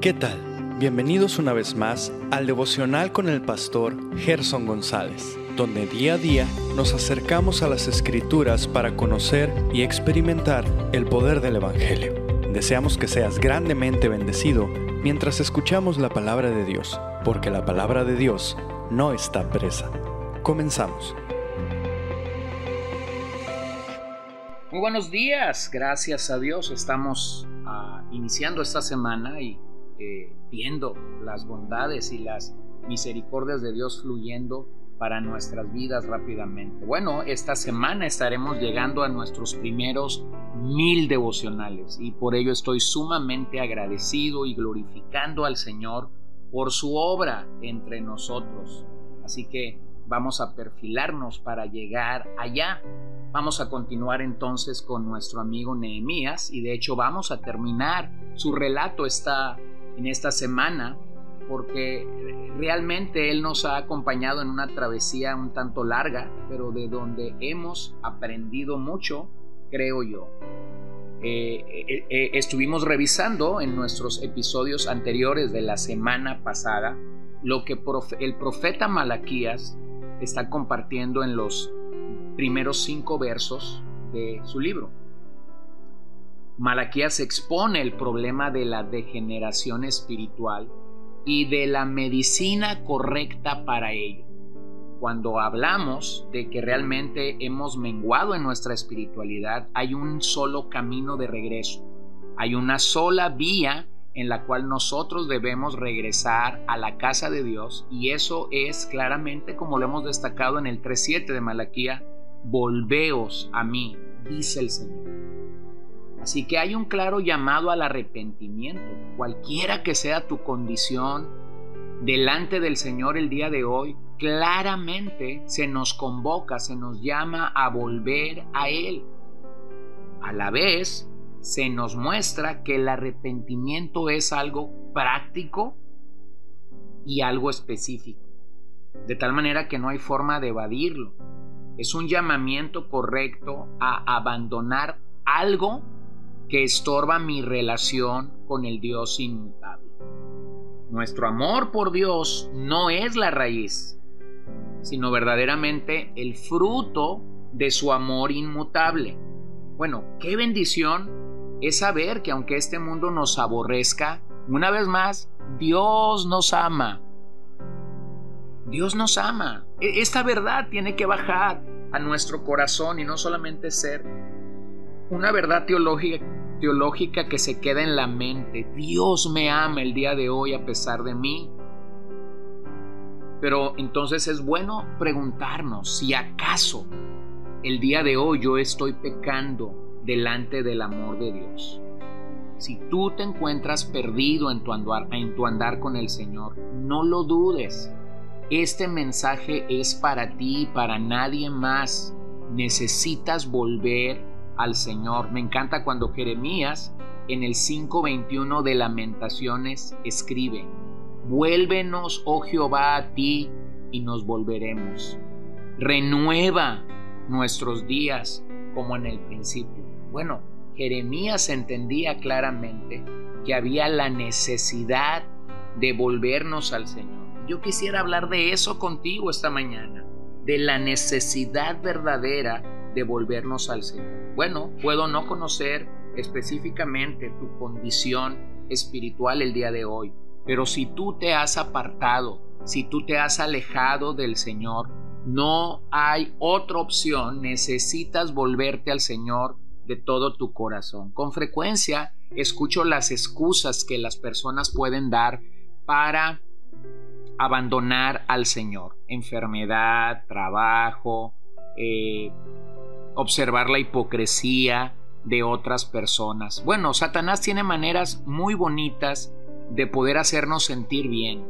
¿Qué tal? Bienvenidos una vez más al devocional con el pastor Gerson González, donde día a día nos acercamos a las Escrituras para conocer y experimentar el poder del Evangelio. Deseamos que seas grandemente bendecido mientras escuchamos la palabra de Dios, porque la palabra de Dios no está presa. Comenzamos. Muy buenos días, gracias a Dios estamos iniciando esta semana y viendo las bondades y las misericordias de Dios fluyendo para nuestras vidas rápidamente. Bueno, esta semana estaremos llegando a nuestros primeros 1000 devocionales y por ello estoy sumamente agradecido y glorificando al Señor por su obra entre nosotros. Así que vamos a perfilarnos para llegar allá. Vamos a continuar entonces con nuestro amigo Nehemías y de hecho vamos a terminar su relato en esta semana porque realmente él nos ha acompañado en una travesía un tanto larga, pero de donde hemos aprendido mucho, creo yo. Estuvimos revisando en nuestros episodios anteriores de la semana pasada lo que el profeta Malaquías está compartiendo en los primeros 5 versos de su libro. Malaquías expone el problema de la degeneración espiritual y de la medicina correcta para ello. Cuando hablamos de que realmente hemos menguado en nuestra espiritualidad, hay un solo camino de regreso. Hay una sola vía en la cual nosotros debemos regresar a la casa de Dios, y eso es claramente, como lo hemos destacado en el 3:7 de Malaquías: volveos a mí, dice el Señor. Así que hay un claro llamado al arrepentimiento. Cualquiera que sea tu condición delante del Señor el día de hoy, claramente se nos convoca, se nos llama a volver a Él. A la vez, se nos muestra que el arrepentimiento es algo práctico y algo específico, de tal manera que no hay forma de evadirlo. Es un llamamiento correcto a abandonar algo que estorba mi relación con el Dios inmutable. Nuestro amor por Dios no es la raíz, sino verdaderamente el fruto de su amor inmutable. Bueno, qué bendición es saber que aunque este mundo nos aborrezca, una vez más, Dios nos ama. Dios nos ama. Esta verdad tiene que bajar a nuestro corazón y no solamente ser una verdad teológica que se queda en la mente. Dios me ama el día de hoy a pesar de mí. Pero entonces es bueno preguntarnos si acaso el día de hoy yo estoy pecando delante del amor de Dios. Si tú te encuentras perdido en tu andar con el Señor, no lo dudes. Este mensaje es para ti y para nadie más. Necesitas volver al Señor. Me encanta cuando Jeremías en el 5:21 de Lamentaciones escribe: vuélvenos, oh Jehová, a ti y nos volveremos. Renueva nuestros días como en el principio. Bueno, Jeremías entendía claramente que había la necesidad de volvernos al Señor. Yo quisiera hablar de eso contigo esta mañana, de la necesidad verdadera de volvernos al Señor. Bueno, puedo no conocer específicamente tu condición espiritual el día de hoy, pero si tú te has apartado, si tú te has alejado del Señor, no hay otra opción. Necesitas volverte al Señor de todo tu corazón. Con frecuencia escucho las excusas que las personas pueden dar para abandonar al Señor: enfermedad, trabajo, observar la hipocresía de otras personas. Bueno, Satanás tiene maneras muy bonitas de poder hacernos sentir bien,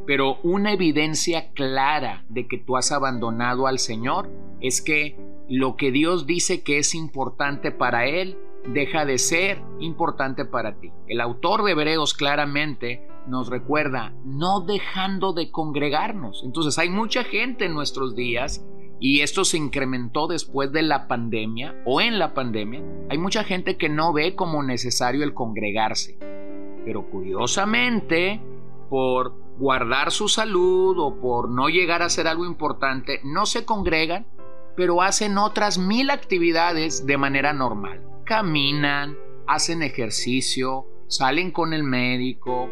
pero una evidencia clara de que tú has abandonado al Señor es que lo que Dios dice que es importante para Él deja de ser importante para ti. El autor de Hebreos claramente nos recuerda: no dejando de congregarnos. Entonces hay mucha gente en nuestros días, y esto se incrementó después de la pandemia o en la pandemia. Hay mucha gente que no ve como necesario el congregarse. pero curiosamente, por guardar su salud o por no llegar a hacer algo importante, no se congregan, pero hacen otras 1000 actividades de manera normal. Caminan, hacen ejercicio, salen con el médico,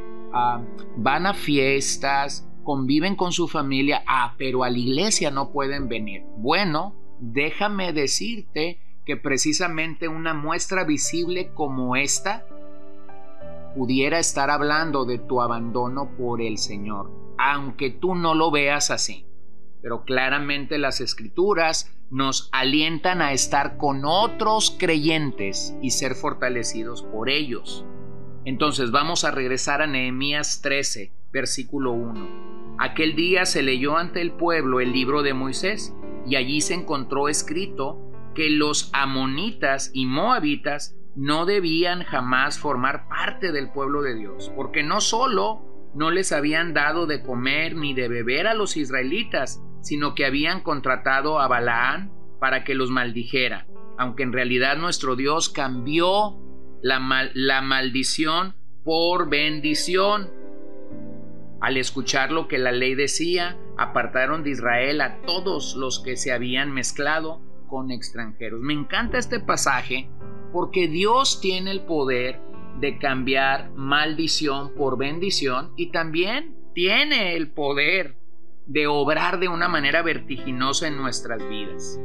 van a fiestas, conviven con su familia, pero a la iglesia no pueden venir. Bueno, déjame decirte que precisamente una muestra visible como esta pudiera estar hablando de tu abandono por el Señor, aunque tú no lo veas así. Pero claramente las Escrituras nos alientan a estar con otros creyentes y ser fortalecidos por ellos. Entonces vamos a regresar a Nehemías 13, versículo 1. Aquel día se leyó ante el pueblo el libro de Moisés, y allí se encontró escrito que los amonitas y moabitas no debían jamás formar parte del pueblo de Dios, porque no solo no les habían dado de comer ni de beber a los israelitas, sino que habían contratado a Balaán para que los maldijera, aunque en realidad nuestro Dios cambió la maldición por bendición. Al escuchar lo que la ley decía, apartaron de Israel a todos los que se habían mezclado con extranjeros. Me encanta este pasaje porque Dios tiene el poder de cambiar maldición por bendición y también tiene el poder de obrar de una manera vertiginosa en nuestras vidas.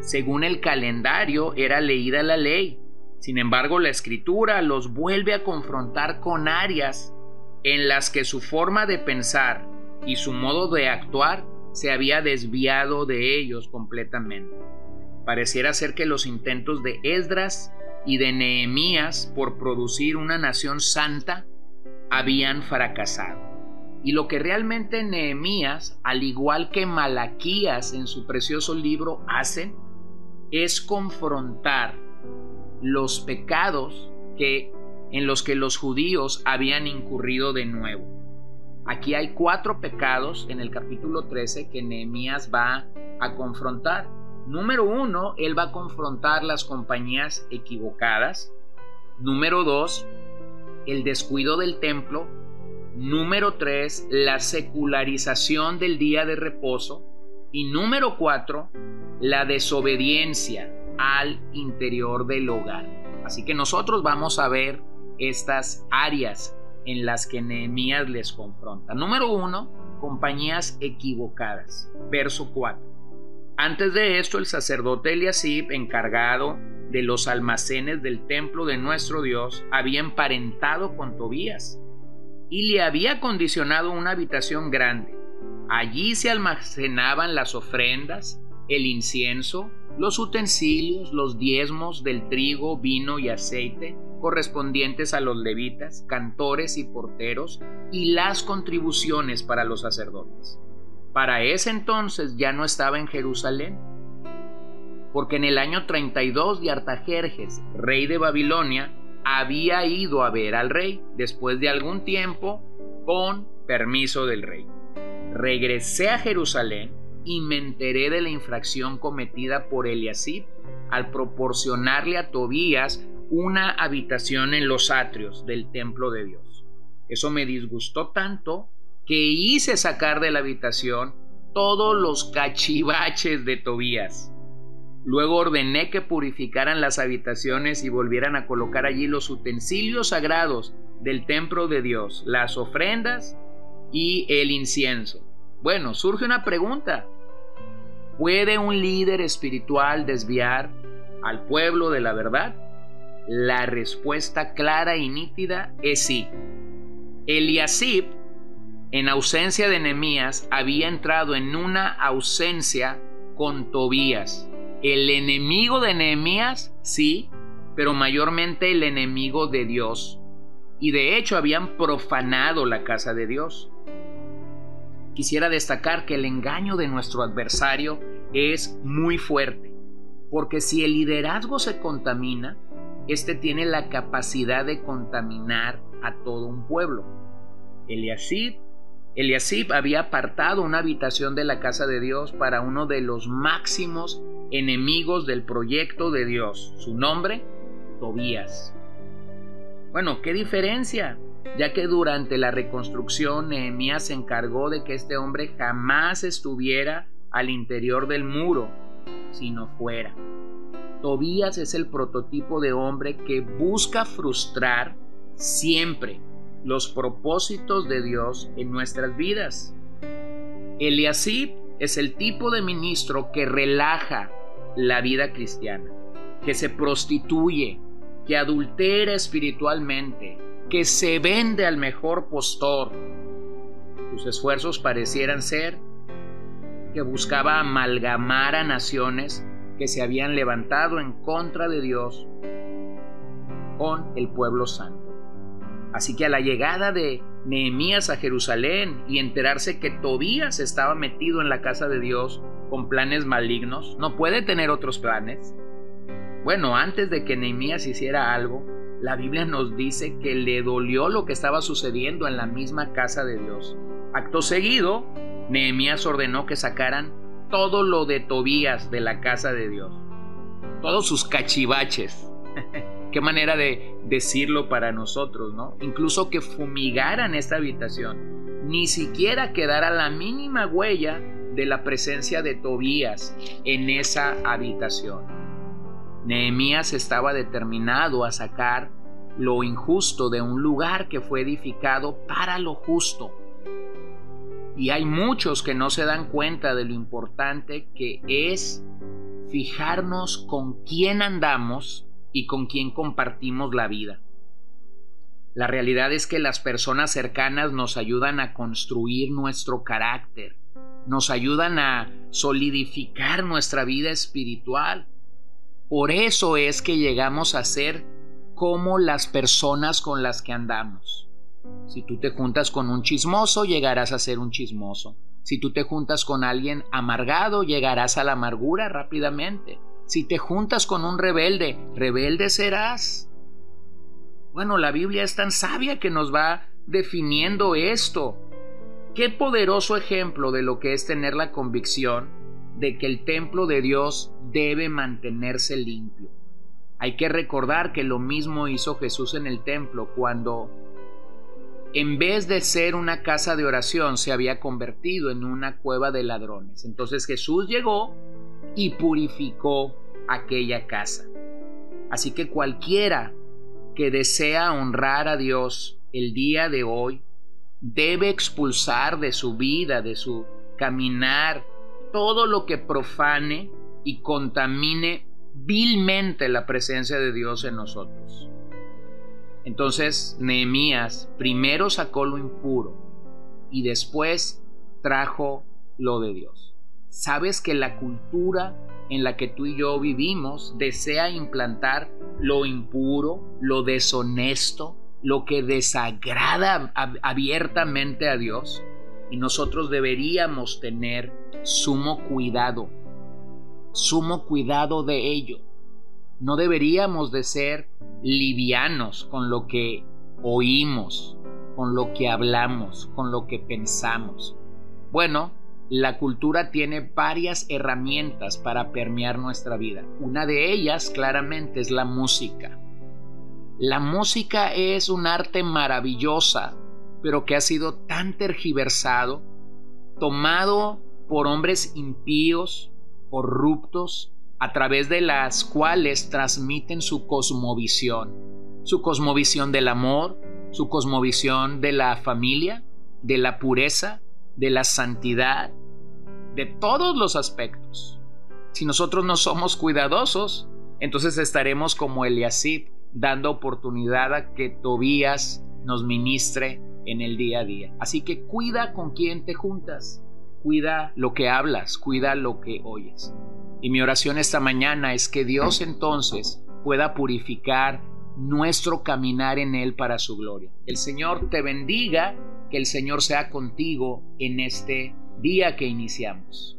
Según el calendario era leída la ley. Sin embargo, la Escritura los vuelve a confrontar con áreas en las que su forma de pensar y su modo de actuar se había desviado de ellos completamente. Pareciera ser que los intentos de Esdras y de Nehemías por producir una nación santa habían fracasado. Y lo que realmente Nehemías, al igual que Malaquías en su precioso libro, hacen es confrontar los pecados en los que los judíos habían incurrido de nuevo. Aquí hay 4 pecados en el capítulo 13 que Nehemías va a confrontar. Número 1, él va a confrontar las compañías equivocadas. Número 2, el descuido del templo. Número 3, la secularización del día de reposo. Y número 4, la desobediencia al interior del hogar. Así que nosotros vamos a ver estas áreas en las que Nehemías les confronta. Número 1, compañías equivocadas. Verso 4. Antes de esto, el sacerdote Eliasib, encargado de los almacenes del templo de nuestro Dios, había emparentado con Tobías y le había condicionado una habitación grande. Allí se almacenaban las ofrendas, el incienso, los utensilios, los diezmos del trigo, vino y aceite correspondientes a los levitas, cantores y porteros, y las contribuciones para los sacerdotes. Para ese entonces ya no estaba en Jerusalén, porque en el año 32 de Artajerjes, rey de Babilonia, había ido a ver al rey después de algún tiempo con permiso del rey. Regresé a Jerusalén y me enteré de la infracción cometida por Eliasib al proporcionarle a Tobías una habitación en los atrios del templo de Dios. Eso me disgustó tanto que hice sacar de la habitación todos los cachivaches de Tobías. Luego ordené que purificaran las habitaciones y volvieran a colocar allí los utensilios sagrados del templo de Dios, las ofrendas y el incienso. Bueno, surge una pregunta. ¿Puede un líder espiritual desviar al pueblo de la verdad? La respuesta clara y nítida es sí. Eliasib, en ausencia de Nehemías, había entrado en una ausencia con Tobías. El enemigo de Nehemías, sí, pero mayormente el enemigo de Dios. Y de hecho habían profanado la casa de Dios. Quisiera destacar que el engaño de nuestro adversario es muy fuerte, porque si el liderazgo se contamina, este tiene la capacidad de contaminar a todo un pueblo. Eliasib había apartado una habitación de la casa de Dios para uno de los máximos enemigos del proyecto de Dios. Su nombre, Tobías. Bueno, ¿qué diferencia ya que durante la reconstrucción Nehemías se encargó de que este hombre jamás estuviera al interior del muro, sino fuera. Tobías es el prototipo de hombre que busca frustrar siempre los propósitos de Dios en nuestras vidas. Eliasib es el tipo de ministro que relaja la vida cristiana, que se prostituye, que adultera espiritualmente, que se vende al mejor postor. Sus esfuerzos parecieran ser que buscaba amalgamar a naciones que se habían levantado en contra de Dios con el pueblo santo. Así que a la llegada de Nehemías a Jerusalén y enterarse que Tobías estaba metido en la casa de Dios con planes malignos, no puede tener otros planes. Bueno, antes de que Nehemías hiciera algo, la Biblia nos dice que le dolió lo que estaba sucediendo en la misma casa de Dios. Acto seguido, Nehemías ordenó que sacaran todo lo de Tobías de la casa de Dios, todos sus cachivaches. Qué manera de decirlo para nosotros, ¿no? Incluso que fumigaran esta habitación, ni siquiera quedara la mínima huella de la presencia de Tobías en esa habitación. Nehemías estaba determinado a sacar lo injusto de un lugar que fue edificado para lo justo. Y hay muchos que no se dan cuenta de lo importante que es fijarnos con quién andamos y con quién compartimos la vida. La realidad es que las personas cercanas nos ayudan a construir nuestro carácter, nos ayudan a solidificar nuestra vida espiritual. Por eso es que llegamos a ser como las personas con las que andamos. Si tú te juntas con un chismoso, llegarás a ser un chismoso. Si tú te juntas con alguien amargado, llegarás a la amargura rápidamente. Si te juntas con un rebelde, rebelde serás. Bueno, la Biblia es tan sabia que nos va definiendo esto. Qué poderoso ejemplo de lo que es tener la convicción de que el templo de Dios debe mantenerse limpio. Hay que recordar que lo mismo hizo Jesús en el templo cuando, en vez de ser una casa de oración, se había convertido en una cueva de ladrones. Entonces Jesús llegó y purificó aquella casa. Así que cualquiera que desea honrar a Dios el día de hoy debe expulsar de su vida, de su caminar, todo lo que profane y contamine vilmente la presencia de Dios en nosotros. Entonces Nehemías primero sacó lo impuro y después trajo lo de Dios. ¿Sabes que la cultura en la que tú y yo vivimos desea implantar lo impuro, lo deshonesto, lo que desagrada abiertamente a Dios? Y nosotros deberíamos tener sumo cuidado de ello. No deberíamos de ser livianos con lo que oímos, con lo que hablamos, con lo que pensamos. Bueno, la cultura tiene varias herramientas para permear nuestra vida. Una de ellas, claramente, es la música. La música es un arte maravillosa, pero que ha sido tan tergiversado, tomado por hombres impíos, corruptos, a través de las cuales transmiten su cosmovisión del amor, su cosmovisión de la familia, de la pureza, de la santidad, de todos los aspectos. Si nosotros no somos cuidadosos, entonces estaremos como Eliasib, dando oportunidad a que Tobías nos ministre en el día a día. Así que cuida con quién te juntas, cuida lo que hablas, cuida lo que oyes. Y mi oración esta mañana es que Dios entonces pueda purificar nuestro caminar en Él para su gloria. El Señor te bendiga, que el Señor sea contigo en este día que iniciamos.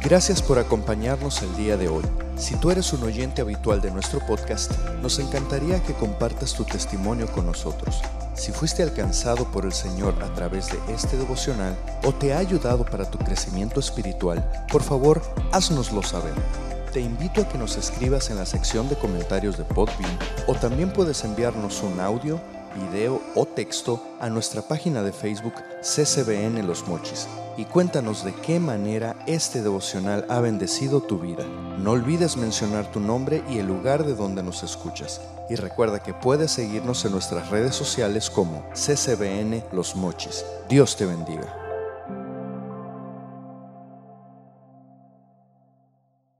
Gracias por acompañarnos el día de hoy. Si tú eres un oyente habitual de nuestro podcast, nos encantaría que compartas tu testimonio con nosotros. Si fuiste alcanzado por el Señor a través de este devocional o te ha ayudado para tu crecimiento espiritual, por favor, háznoslo saber. Te invito a que nos escribas en la sección de comentarios de Podbean o también puedes enviarnos un audio video o texto a nuestra página de Facebook CCBN Los Mochis y cuéntanos de qué manera este devocional ha bendecido tu vida. No olvides mencionar tu nombre y el lugar de donde nos escuchas. Y recuerda que puedes seguirnos en nuestras redes sociales como CCBN Los Mochis. Dios te bendiga.